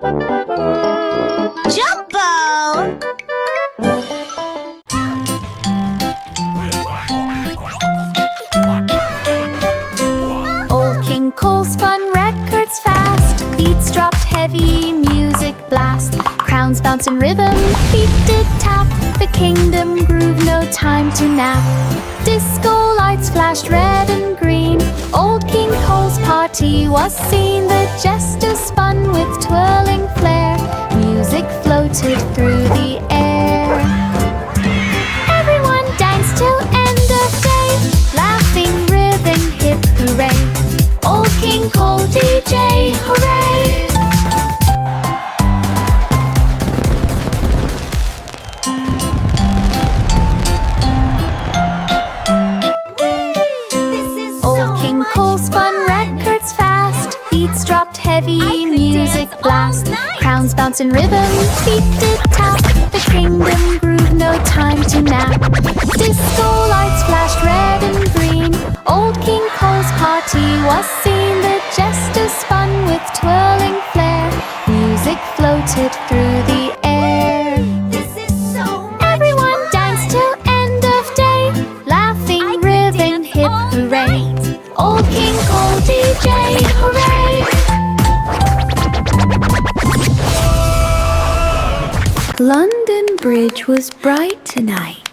Jumbo! Old King Cole spun records fast. Beats dropped heavy, music blast. Crowns bounce in rhythm, feet did tap. The kingdom groove, no time to nap. Disco lights flashed red and green. Old King Cole's party was seen. The jester spun with twirling flair. Music floated through the air. Everyone danced till end of day. Laughing, ribbon, hip, hooray. Old King Cole DJ, hooray! Beats dropped heavy, music blast. Crowns bounce in rhythm, feet did tap. The kingdom groove, no time to nap. Disco lights flashed red and green. Old King Cole's party was seen. The jester spun with twirling flair. Music floated through the air. Everyone danced till end of day. Laughing, ribbon, hip, hooray. Old King Cole DJ, hooray! London Bridge was bright tonight.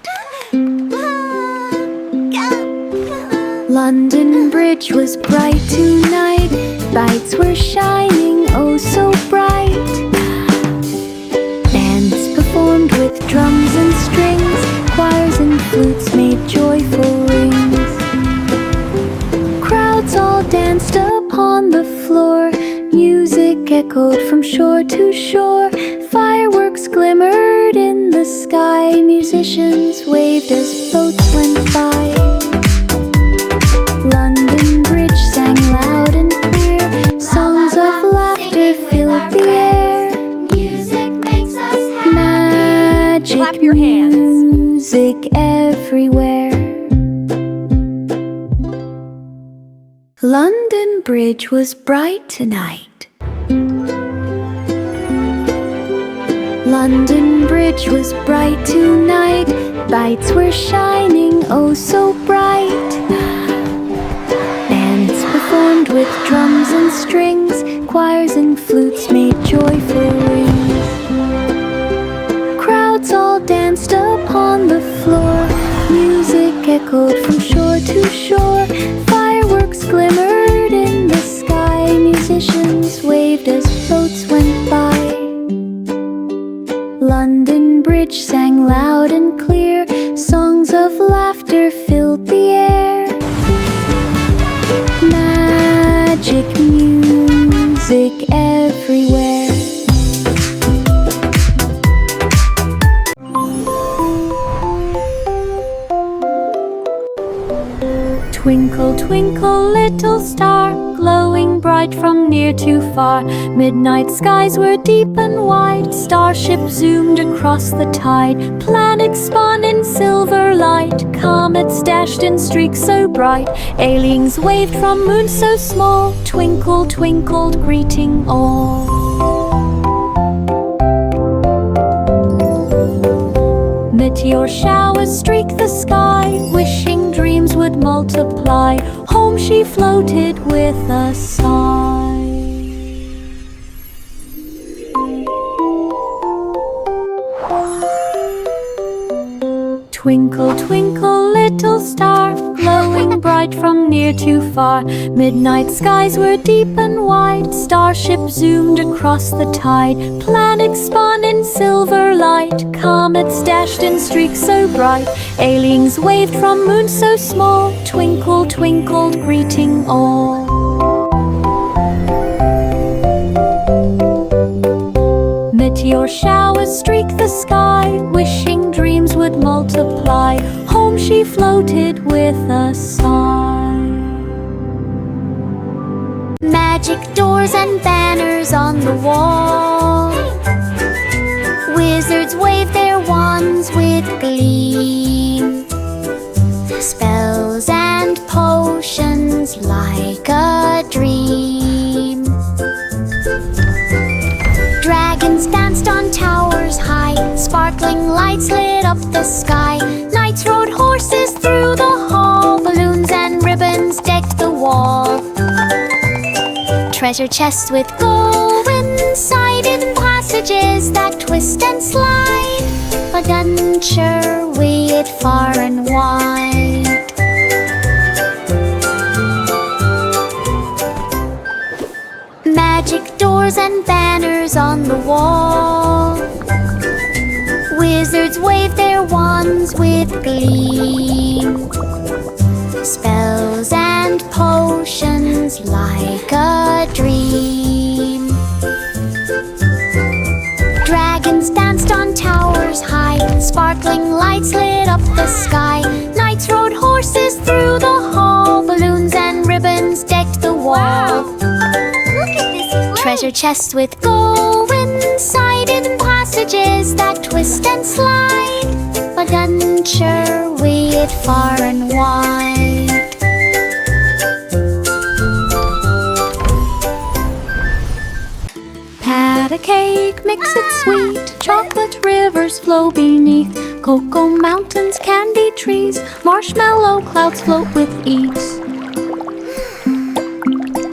London Bridge was bright tonight. Lights were shining oh so bright. Bands performed with drums and strings. Choirs and flutes made joyful rings. Crowds all danced upon the floor. Music echoed from shore to shore. Fireworks glimmered in the sky. Musicians waved as boats went by. London Bridge sang loud and clear. Songs of laughter filled the air. Music makes us happy. Magic Clap your hands. Music everywhere. London Bridge was bright tonight. London Bridge was bright tonight. Lights were shining oh so bright. Bands performed with drums and strings. Choirs and flutes made joyful rings. Crowds all danced upon the floor. Music echoed from shore to shore. Fireworks glimmered in the sky. Musicians waved as boats went by. London Bridge sang loud and clear. Songs of laughter filled the air. Magic music everywhere. Twinkle, twinkle, little star, glowing bright from near to far. Midnight skies were deep and wide. Starship zoomed across the tide. Planets spun in silver light. Comets dashed in streaks so bright. Aliens waved from moons so small. Twinkle, twinkled, greeting all. Meteor showers streak the sky. Wishing dreams would multiply. Home she floated with a sigh. Twinkle, twinkle, little star, glowing bright from near to far. Midnight skies were deep and wide. Starship zoomed across the tide. Planets spun in silver light. Comets dashed in streaks so bright. Aliens waved from moons so small. Twinkle, twinkled, greeting all. Meteor showers streak the sky. Wishing dreams would multiply. Home she floated with a sigh. Magic doors and banners on the wall. Wizards wave their wands with glee. Spells and potions like a dream. up the sky. Knights rode horses through the hall. Balloons and ribbons decked the wall. Treasure chests with gold inside, hidden passages that twist and slide. Adventure weighed far and wide. Magic doors and banners on the wall. Wizards wave their wands with gleam. Spells and potions like a dream. Dragons danced on towers high. Sparkling lights lit up the sky. Knights rode horses through the hall. Balloons and ribbons decked the wall. Look at this place. Treasure chests with gold inside, hidden passages that twist and slide. Adventure weighed far and wide. Pat a cake, mix it sweet. Chocolate rivers flow beneath. Cocoa mountains, candy trees. Marshmallow clouds float with ease.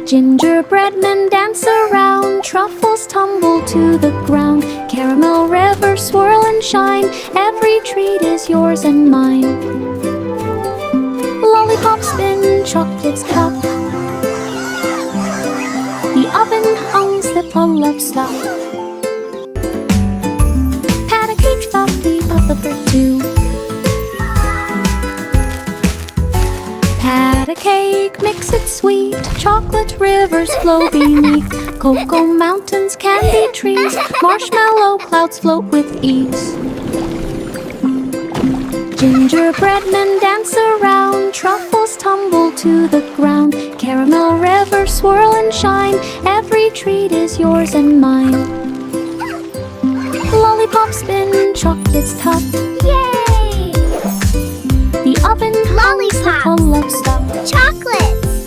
Gingerbread men dance around. Truffles tumble to the ground. Caramel rivers swirl and shine. Every treat is yours and mine. Lollipops spin, chocolates cup. The oven hums the full of stuff. Pat a cake, softly puff the for two. Pat a cake, mix it sweet. Chocolate rivers flow beneath. Cocoa mountains, candy trees. Marshmallow clouds float with ease. Gingerbread men dance around. Truffles tumble to the ground. Caramel rivers swirl and shine. Every treat is yours and mine. Lollipops spin, chocolates tuck. Yay! The oven Lollipops. full of stuff. Chocolates.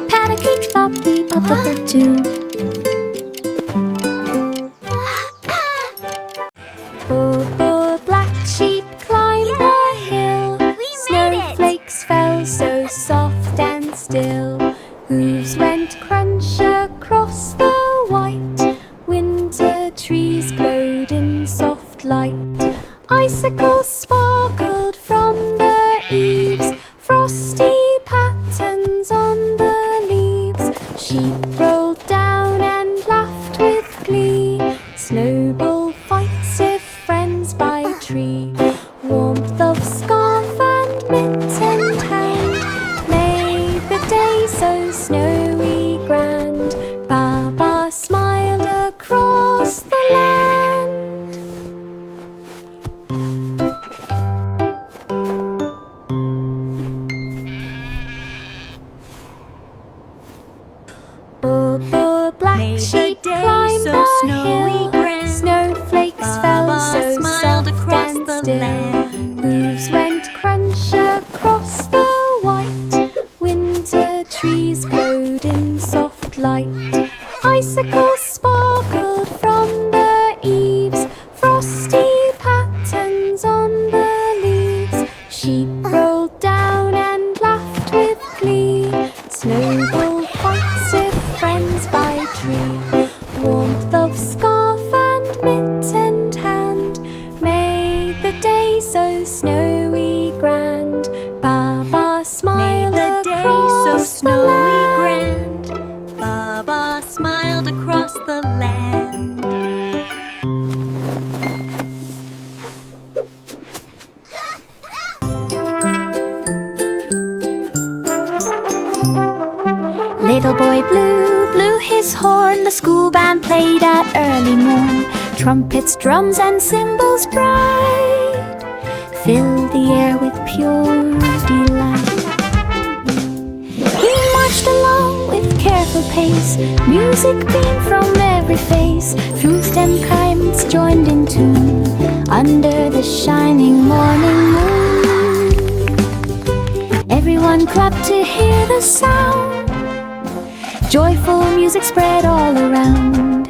Pat a cake, softly puff the for two. Oh, black sheep climbed the hill. We made it. Snowflakes fell so soft and still. Hooves went crunch across the white. Winter trees glowed in soft light. Icicles sparkled from the eaves. Frosty patterns on the leaves. Sheep rolled down and laughed with glee. Snowball fights if friends by tree. Warmth of scarf and mitt and hand made the day so snowy grand. Baba smiled across the land. Oh, black Made the sheep day climbed so the snowy hill. grand. Snowflakes fell Baba so smiled soft across and the still. land. Hooves went crunch across the white. Winter trees glowed in soft light. Icicles sparkled from the eaves. Frosty patterns on the leaves. Sheep rolled down and laughed with glee. Snowball fights if friends by tree. Warmth of scarf and mitt and hand made the day so snowy grand. Baba smiled Made the day across so the snowy land. grand. Baba smiled across the land. Little boy Blue blew his horn. The school band played at early morn. Trumpets, drums, and cymbals bright filled the air with pure delight. He marched along with careful pace. Music beamed from every face. Flutes and chimes joined in tune under the shining morning moon. Everyone clapped to hear the sound. Joyful music spread all around.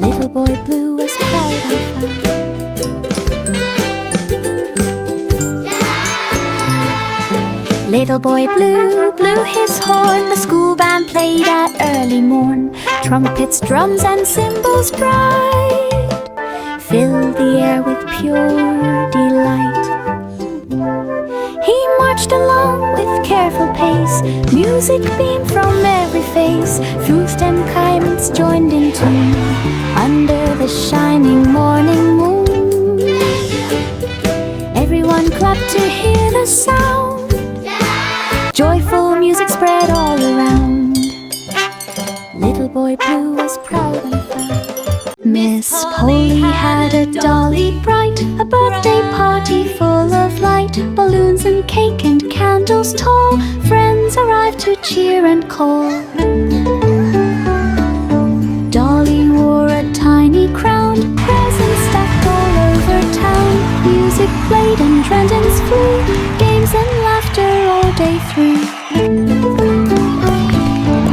Little boy Blue was proud and found. Little boy Blue blew his horn. The school band played at early morn. Trumpets, drums, and cymbals bright filled the air with pure delight. He marched along with careful pace. Music beamed from every face. Flutes and chimes joined in tune under the shining morning moon. Everyone clapped to hear the sound. Joyful music spread all around. Little boy Blue was proud and proud. Miss Polly had a dolly bright, a birthday party full of light. Balloons and cake and candles tall, friends arrived to cheer and call. Dolly wore a tiny crown, presents stacked all over town. Music played and trendens flew, games and laughter all day through.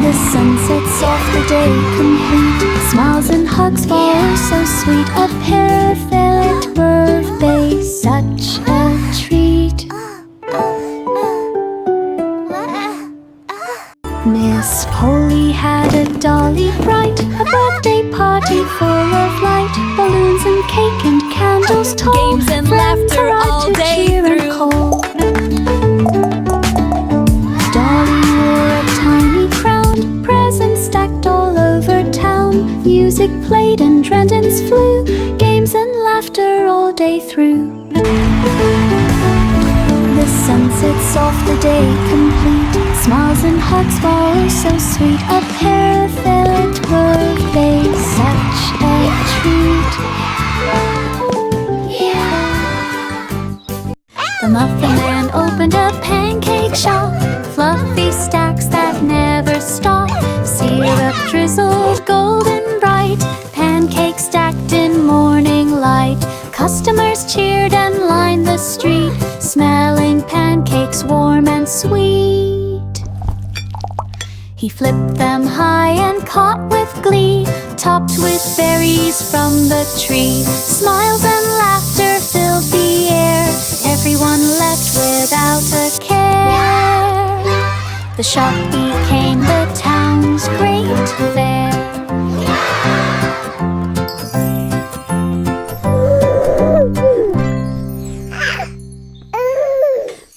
The sun sets off the day complete, smiles and hugs fall so sweet. A perfect birthday, such a treat. Miss Polly had a dolly bright, a birthday party full of light. Balloons and cake and candles tall, Games and friends laughter arrived all to day cheer and through. call. Dolly wore a tiny crown, presents stacked all over town. Music played and trendens flew, games and laughter all day through. The sun sets off the day complete, smiles and hugs fall so sweet. A perfect birthday, such a treat. The Muffin Man opened a pancake shop, fluffy stacks that never stop. Syrup drizzled golden bright, pancakes stacked in morning light. Customers cheered and lined the street, smelling pancakes warm and sweet. He flipped them high and caught with glee, topped with berries from the tree. Smiles and laughter filled the air, everyone left without a care. The shop became the town's great fair.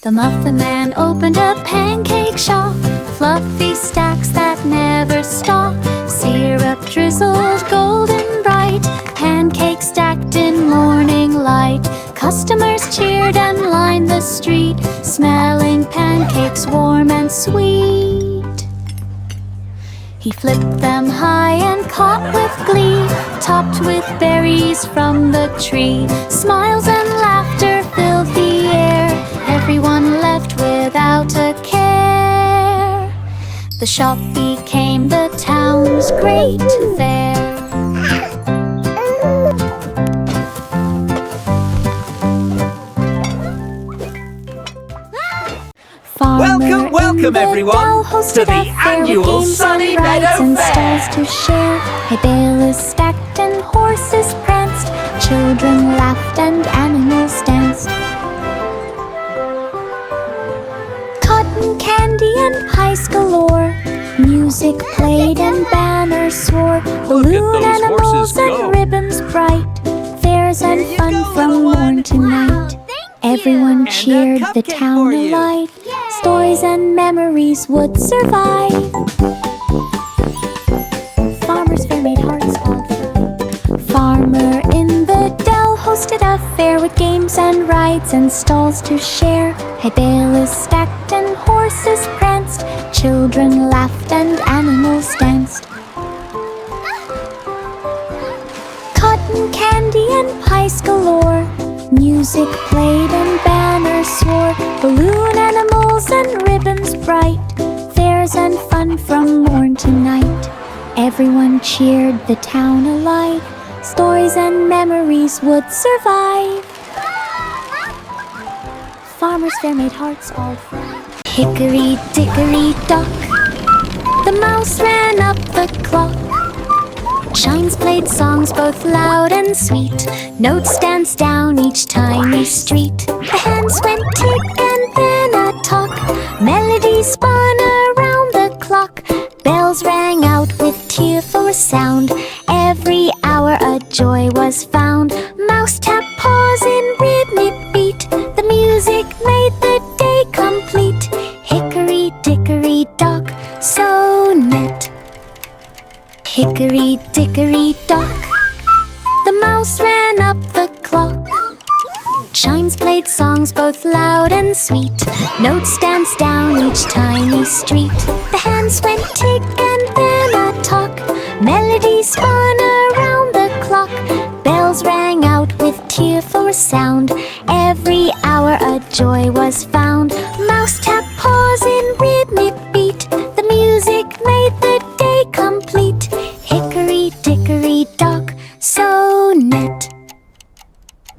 The Muffin Man opened a pancake shop, fluffy stacks that never stop. Syrup drizzled golden bright, pancakes stacked in morning light. Customers cheered and lined the street, smelling pancakes warm and sweet. He flipped them high and caught with glee, topped with berries from the tree. Smiles and laughter filled the air, everyone left without a care. The shop became the town's great fair. Welcome, welcome everyone to the annual Sunny Meadow Fair. To share. Hay bales stacked and horses pranced, children laughed and animals danced. Cotton candy and pies galore, music played and banners swore. Balloon those animals horses go. and ribbons bright, fairs and fun from morn to night. Everyone a cheered, the cupcake town for you. alight. Stories and memories would survive. Farmer's fair made hearts all fly. Farmer in the dell hosted a fair with games and rides and stalls to share. Hay bales stacked and horses pranced, children laughed and animals danced. Cotton candy and pies galore, music played and banners swore. Balloon animals and ribbons bright, fairs and fun from morn to night. Everyone cheered, the town alight. Stories and memories would survive. Farmer's fair made hearts all fly. Hickory dickory dock, the mouse ran up the clock. Chimes played songs both loud and sweet, notes danced down each tiny street. The hands went tick and then a talk, melody spun around the clock. Bells rang out with tearful sound. Every hour a joy was found. Mouse tap paws in rhythmic beat. The music made the day complete. Hickory dickory dock, so net. Hickory dickory dock. The mouse ran up the clock. Chimes played songs both loud and sweet. Notes danced down each tiny street. The hands went tick and then a talk. Melody spun around the clock. Bells rang out with tearful sound. Every hour a joy was found. Mouse tap paws in rhythmic beat. The music made the day complete. Hickory dickory dock, so net.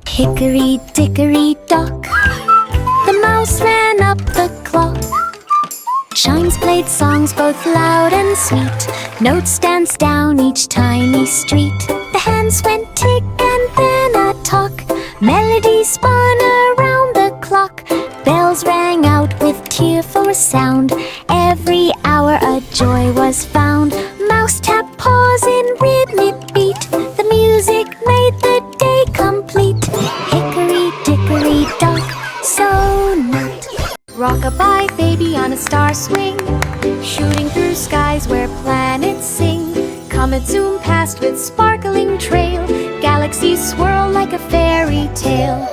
Hickory dickory dock. The mouse ran up the clock. Chimes played songs both loud and sweet. Notes danced down each tiny street. The hands went tick and then a talk. Melody spun around the clock. Bells rang out with tearful sound. Every hour a joy was found. Mouse tap paws in rhythmic beat. The music made the day complete. Hickory dickory dock, so net. Rock-a-bye baby on a star swing, shooting through skies where planets sing. Comets zoom past with sparkling trail. Galaxies swirl like a fairy tale.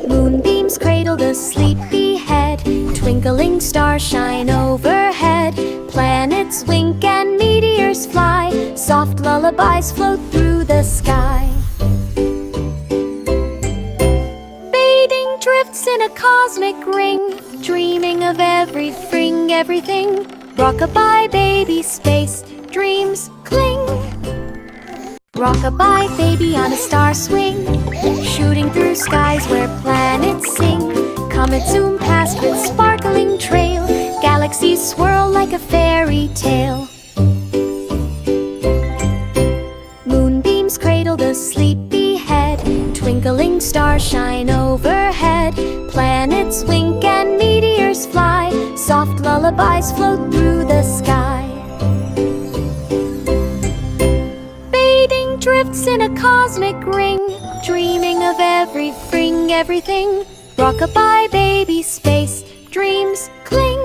Moonbeams cradle the sleepy head. Twinkling stars shine overhead. Planets wink and meteors fly. Soft lullabies float through the sky. Fading drifts in a cosmic ring, dreaming of everything, everything. Rock-a-bye baby space, dreams cling. Rock-a-bye baby on a star swing, shooting through skies where planets sing. Comets zoom past with sparkling trail. Galaxies swirl like a fairy tale. Moonbeams cradle the sleepy head. Twinkling stars shine overhead. Planets wink and meteors fly. Soft lullabies float through the sky. Fading drifts in a cosmic ring, dreaming of everything, everything. Rock-a-bye baby space, dreams cling.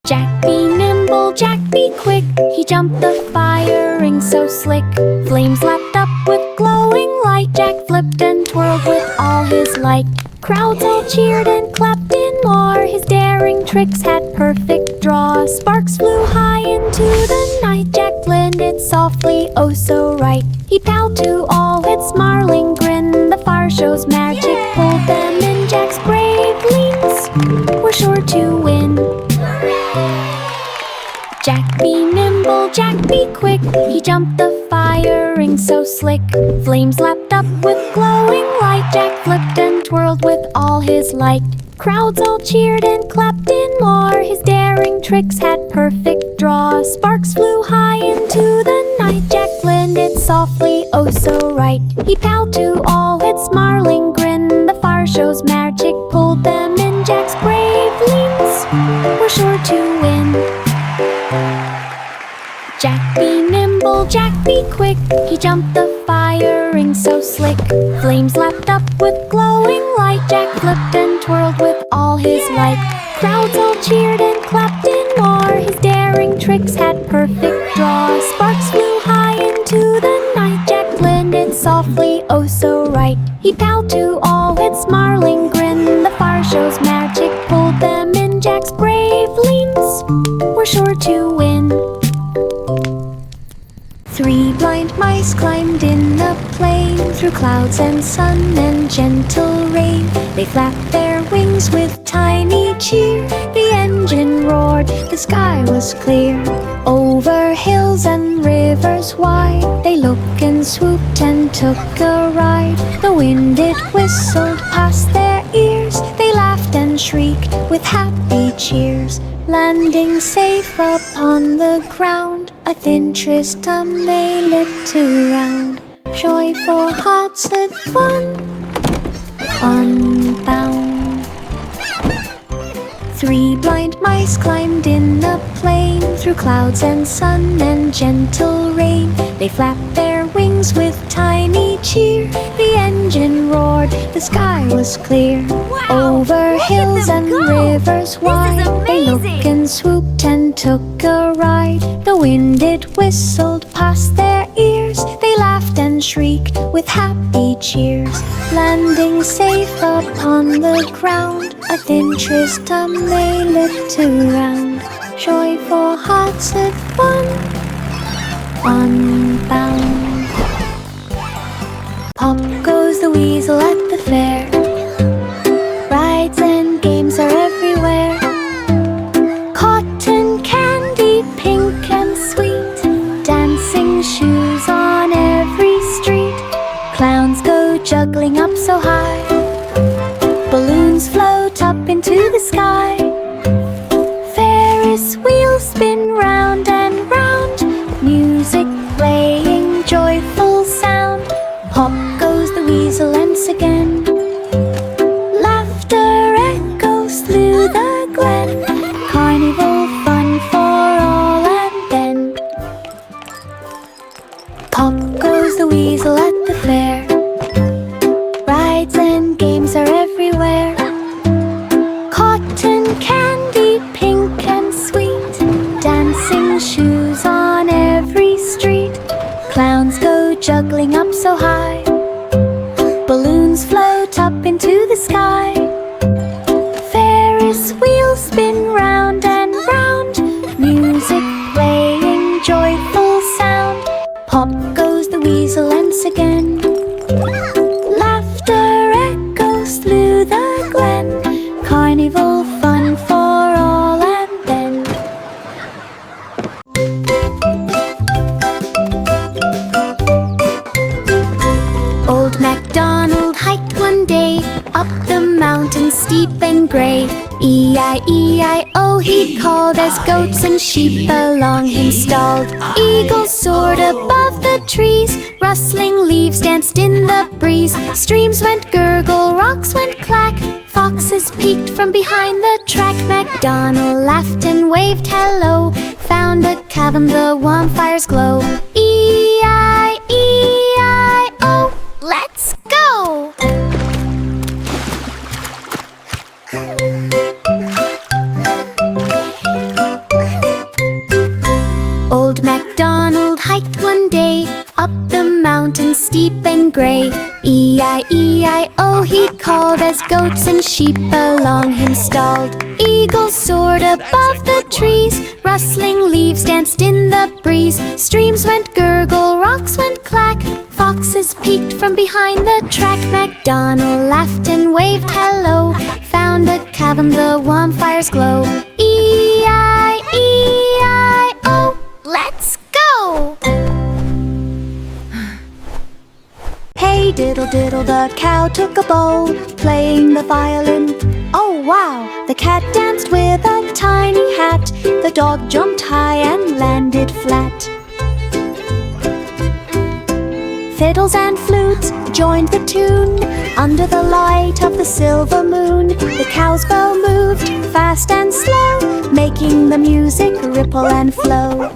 Jack be nimble, Jack be quick. He jumped the fire ring so slick. Flames lapped up with glowing light. Jack flipped and twirled with all his might. Crowds all cheered and clapped in more. His daring tricks had perfect draw. Sparks flew high into the night. Jack blended softly, oh so right. He bowed to all with smiling grin. The fire show's magic pulled them in. Jack's brave leans were sure to win. Jack be nimble, Jack be quick. He jumped the fire ring so slick. Flames lapped up with glowing light. Jack flipped and twirled with all his might. Crowds all cheered and clapped in more. His daring tricks had perfect draw. Sparks flew high into the night. Jack blended softly, oh so right. He bowed to all with smiling grin. The fire show's magic pulled them in. Jack's brave leans were sure to win. Jack be nimble, Jack be quick. He jumped the fire ring so slick. Flames lapped up with glowing light. Jack flipped and twirled with all his might. Crowds all cheered and clapped in more. His daring tricks had perfect draw. Sparks flew high into the night. Jack blended softly, oh so right. He bowed to all with smiling grin. The fire show's magic pulled them in. Jack's brave leans were sure to win. 3 blind mice climbed in a plane through clouds and sun and gentle rain. They flapped their wings with tiny cheer. The engine roared, the sky was clear. Over hills and rivers wide, they looked and swooped and took a ride. The wind it whistled past their ears. They laughed and shrieked with happy cheers. Landing safe upon the ground, a thin Tristram they lit around. Joyful hearts had fun, unbound. 3 blind mice climbed in a plane through clouds and sun and gentle rain. They flapped their wings with tiny cheer. The engine roared, the sky was clear. Over hills and rivers wide, they looked and swooped and took a ride. The wind it whistled past their ears. They laughed and shrieked with happy cheers. Landing safe upon the ground, a thin tristum they lit around. Joyful hearts at unbound. Pop goes the weasel at the fair. Rides and games are everywhere. Cotton candy, pink and sweet. Dancing shoes on every street. Clowns go juggling up so high. Balloons float up into the sky. Ferris wheels spin round and round. Music playing, joyful sound. Hop goes the weasel once again. Laughter echoes through the glen. Carnival fun for all and then. Pop goes the weasel at the fair. Rides and games are everywhere. Cotton candy, pink and sweet. Dancing shoes on every street. Clowns go juggling up so high. Balloons float up into the sky. Ferris wheels spin round and round. Music playing, joyful sound. Pop goes the weasel once again. Laughter echoes through the glen. Carnival fun for all and then. Old MacDonald hiked one day up the mountain steep and grey. E-I-E-I-O he called as goats and sheep along him stalled. Eagles soared above the trees, rustling leaves danced in the breeze. Streams went gurgle, rocks went clack. Foxes peeked from behind the track. MacDonald laughed and waved hello. Found a cavern, the warm fire's glow. E-I-E-I-O, let's go! Old MacDonald hiked one day up the mountain steep and grey. E-I-E-I-O he called as goats and sheep along him stalled. Eagles soared above the trees, rustling leaves danced in the breeze. Streams went gurgle, rocks went clack. Foxes peeked from behind the track. MacDonald laughed and waved hello. Found a cavern, the warm fire's glow. E-I-E-I-O, let's go! Hey diddle diddle, the cow took a bow, playing the violin. Oh wow! The cat danced with a tiny hat. The dog jumped high and landed flat. Fiddles and flutes joined the tune under the light of the silver moon. The cow's bell moved fast and slow, making the music ripple and flow.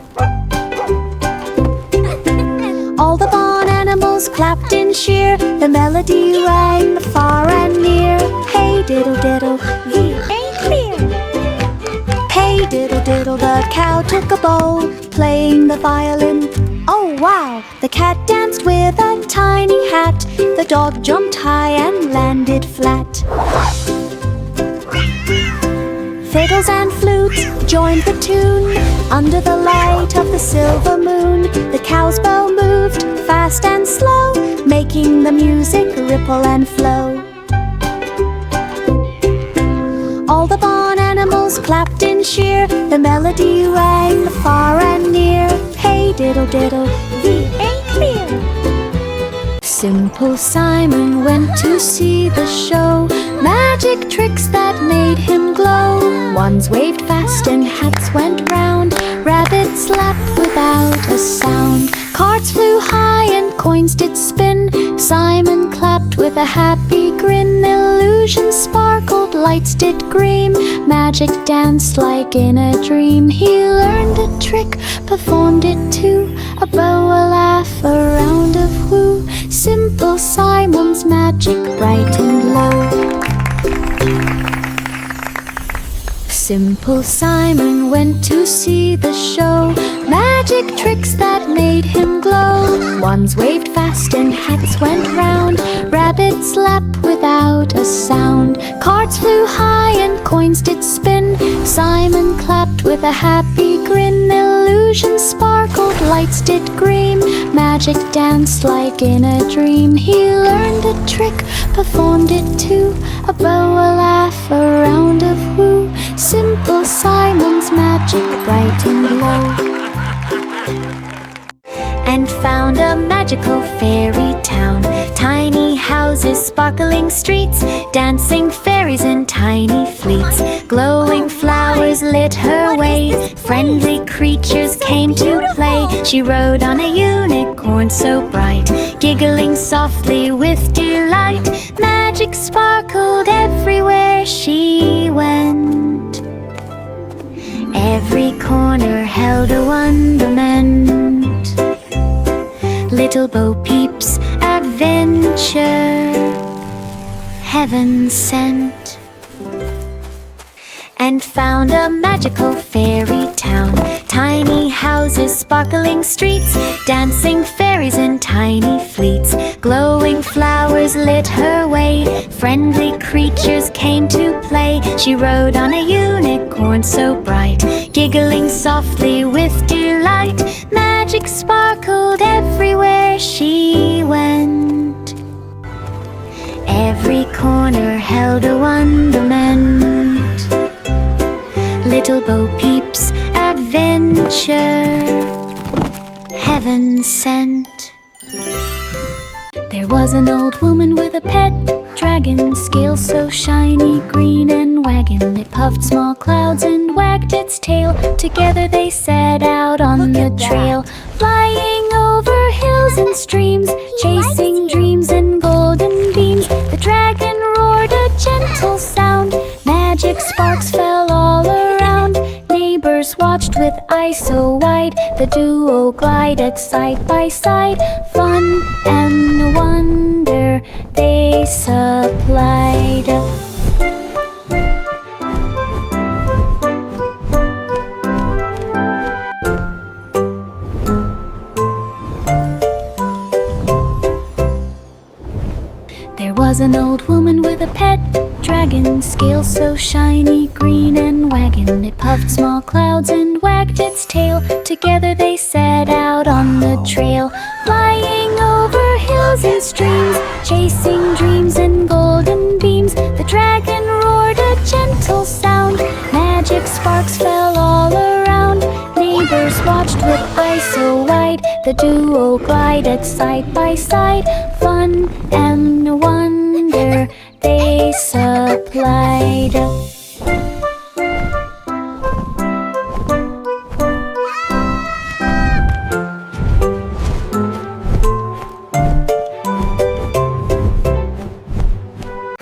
All the barn animals clapped in cheer. The melody rang far and near. Hey diddle diddle, we ain't clear. Hey diddle diddle, the cow took a bow, playing the violin. Oh wow! The cat danced with a tiny hat. The dog jumped high and landed flat. Fiddles and flutes joined the tune under the light of the silver moon. The cow's bell moved fast and slow, making the music ripple and flow. All the barn animals clapped in cheer. The melody rang far and near. Hey diddle diddle, we ain't clear. Simple Simon went to see the show. Magic tricks that made him glow. Wands waved fast and hats went round. Rabbits laughed without a sound. Cards flew high and coins did spin. Simon clapped with a happy grin. Illusions sparkled lights did gleam, magic danced like in a dream. He learned a trick, performed it too, a bow, a laugh, a round of woo. Simple Simon's magic bright and low. Simple Simon went to see the show, magic tricks that made him glow. Wands waved fast and hats went round, rabbits leapt without a sound. Cards flew high and coins did spin, Simon clapped with a happy grin. Illusions sparkled, lights did gleam, magic danced like in a dream. He learned a trick, performed it too, a bow, a laugh, a round of woo. Simple Simon's magic bright and low. And found a magical fairy town, tiny houses, sparkling streets, dancing fairies in tiny fleets. Glowing flowers lit her way, friendly creatures came to play. She rode on a unicorn so bright, giggling softly with delight. Magic sparkled everywhere she went, every corner held a wonderment. Little Bo Peep's adventure, heaven sent. And found a magical fairy town, tiny houses, sparkling streets, dancing fairies in tiny fleets. Glowing flowers lit her way, friendly creatures came to play. She rode on a unicorn so bright, giggling softly with delight. Magic sparkled everywhere she went, every corner held a wonderment. Little Bo Peep's adventure, heaven sent. There was an old woman with a pet dragon, scales so shiny, green and wagging. It puffed small clouds and wagged its tail. Together they set out on the trail, flying over hills and streams, chasing dreams and golden beams. The dragon roared a gentle sound, magic sparks fell all around. Neighbors watched with eyes so wide, the duo glided side by side. Fun and wonder they supplied. There was an old woman with a pet dragon, scales so shiny, green and wagging. It puffed small clouds and wagged its tail. Together they set out on the trail, flying over hills and streams, chasing dreams and golden beams. The dragon roared a gentle sound, magic sparks fell all around. Neighbors watched with eyes so wide, the duo glided side by side. Fun and wonder they supplied.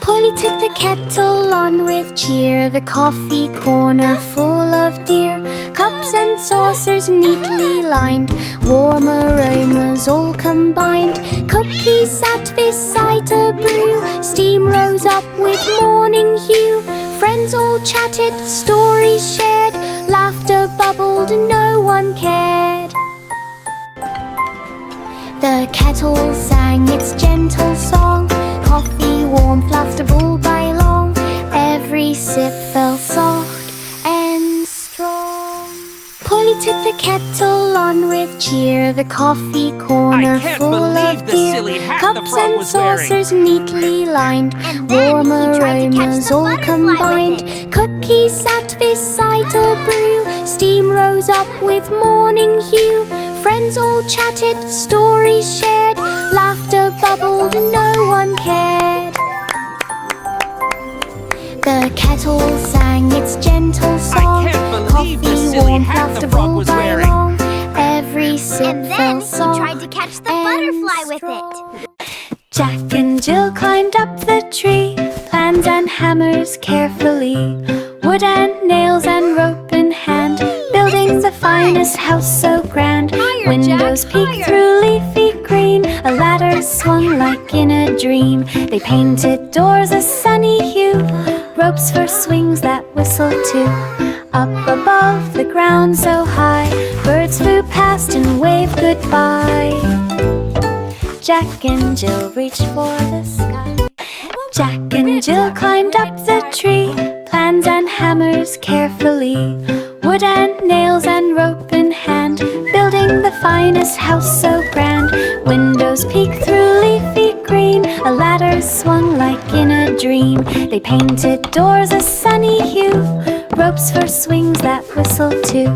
Polly took the kettle on with cheer, the coffee corner full of dear. Cups and saucers neatly lined, warm aromas all combined. Cookies sat beside a brew, steam rose up with morning hue. Friends all chatted, stories shared, laughter bubbled, no one cared. The kettle sang its gentle song, coffee warm, fluffed all by long. Every sip felt soft and strong. Polly took the kettle on with cheer, the coffee corner full of dear. Cups and saucers neatly lined, warm aromas all combined. Cookies sat beside a brew, steam rose up with morning hue. Friends all chatted, stories shared, laughter bubbled, no one cared. The kettle sang its gentle song, coffee warm, comfortable by long. Every sip felt soft. Tried to catch the butterfly with it. Jack and Jill climbed up the tree, plans and hammers carefully, wood and nails and rope in hand, building the finest house so grand. Windows peek through leafy green, a ladder swung like in a dream. They painted doors a sunny hue, ropes for swings that whistle too. Up above the ground so high, birds flew past and waved goodbye. Jack and Jill reached for the sky. Jack and Jill climbed up the tree, plans and hammers carefully, wood and nails and rope in hand, building the finest house so grand. Windows peek through leafy green, a ladder swung like in a dream. They painted doors a sunny hue, ropes for swings that whistle too.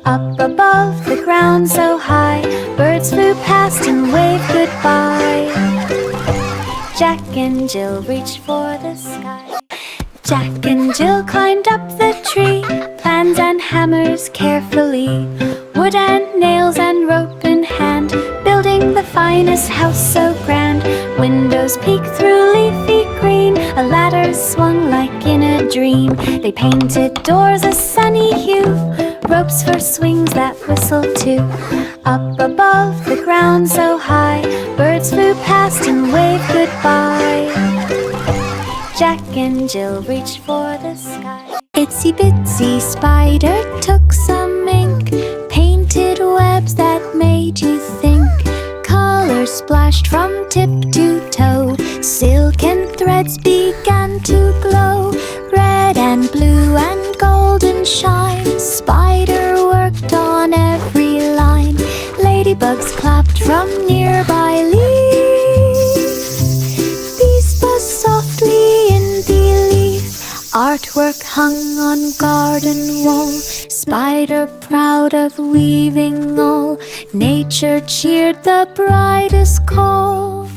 Up above the ground so high, birds flew past and waved goodbye. Jack and Jill reached for the sky. Jack and Jill climbed up the tree, plans and hammers carefully, wood and nails and rope in hand, building the finest house so grand. Windows peek through leafy green, a ladder swung like in a dream. They painted doors a sunny hue, ropes for swings that whistle too. Up above the ground so high, birds flew past and waved goodbye. Jack and Jill reached for the sky. Itsy bitsy spider took some ink, painted webs that made you think. Colors splashed from tip to toe, silken threads began to glow. Red and blue and golden shine, spider worked on every line. Ladybugs clapped from nearby leaves, bees buzzed softly in belief. Artwork hung on garden wall, spider proud of weaving all. Nature cheered the brightest call.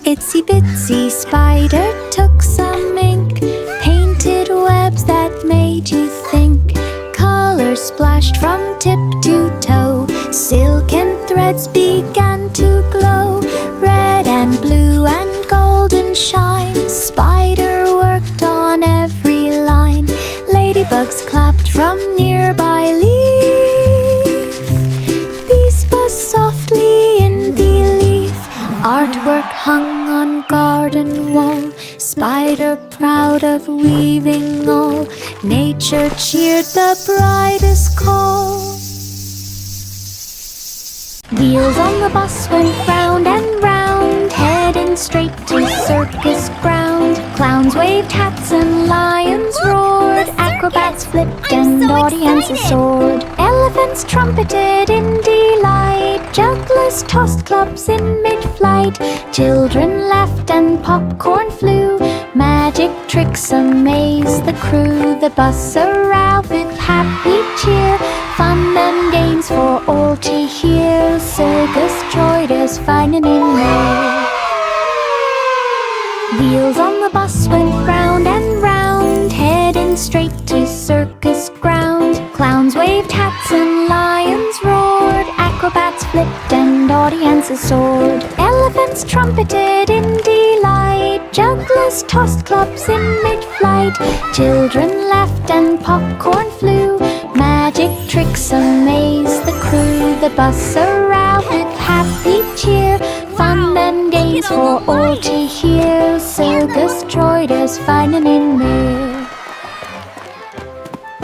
Itsy bitsy spider took some ink, painted webs that made you think. Colors splashed from tip to toe, silken threads began to glow. Red and blue and golden shine, spider worked on every line. Ladybugs clapped from nearby leaf, bees buzzed softly in belief. Artwork hung on garden wall, spider proud of weaving all. Nature cheered the brightest call. Wheels on the bus went round and round, heading straight to circus ground. Clowns waved hats and lions roared, acrobats flipped and audiences soared. Elephants trumpeted in delight, jugglers tossed clubs in mid-flight. Children laughed and popcorn flew, magic tricks amazed the crew. The bus arrived with happy cheer, fun and games for all to hear. Circus joyed us finding in there. Wheels on the bus went round and round, heading straight to circus ground. Clowns waved hats and lions roared, acrobats flipped and audiences soared. Elephants trumpeted in delight, jugglers tossed clubs in mid-flight. Children laughed and popcorn flew, magic tricks amazed the crew. The bus arrived with happy cheer, fun and games for all to hear. Circus joyed us finding in there.